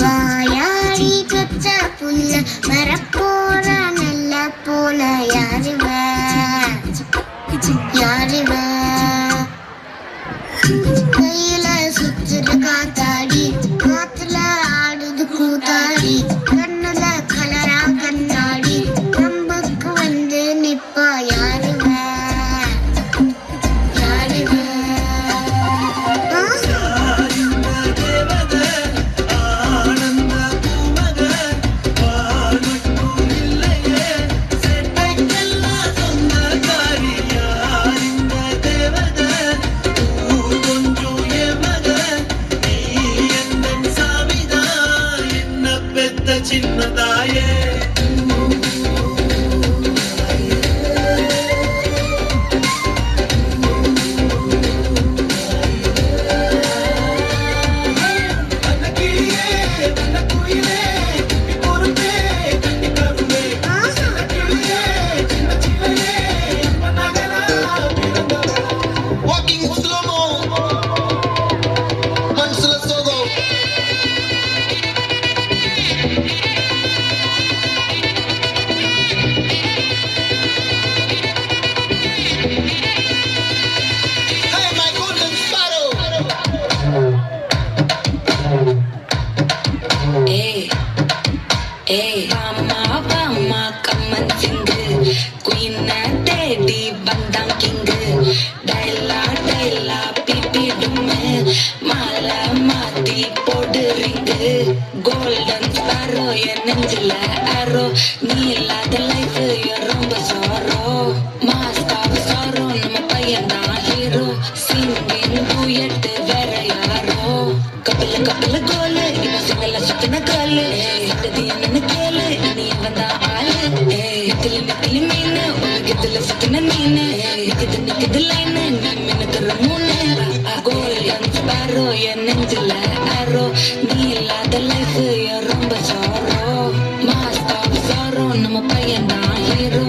வாயாடி பெற்ற புள்ள வரப்போற நல்ல போல யாருவ கையில சுத்துற காத்தாடி காத்துல ஆடுது கூத்தாடி கண்ணுல கலரா கண்ணாடி நம்புக்கு வந்து நிப்பா யாருவ சின்னதாயே Golden sparrow, என் நெஞ்சில arrow. நீ இல்லாத life ரொம்ப sorrow. Mask of sorrow, நம்ம பையன்தான் hero. Singing duet வேற யாரோ. கபில கோலு, இவன் சிங்கல சுத்தின காலு. சட்டதி என்னன்னு கேளு, நீ வந்தான் ஆளு. நெத்திலி மீனு, உலகத்துல சுத்தின மீனு. நிக்குது லைனு, நீ மினுக்குற மூணு. Golden sparrow, என் நெஞ்சில arrow. நீ இல்லாத life ரொம்ப sorrow. Mask of sorrow, நம்ம பையன்தான் hero.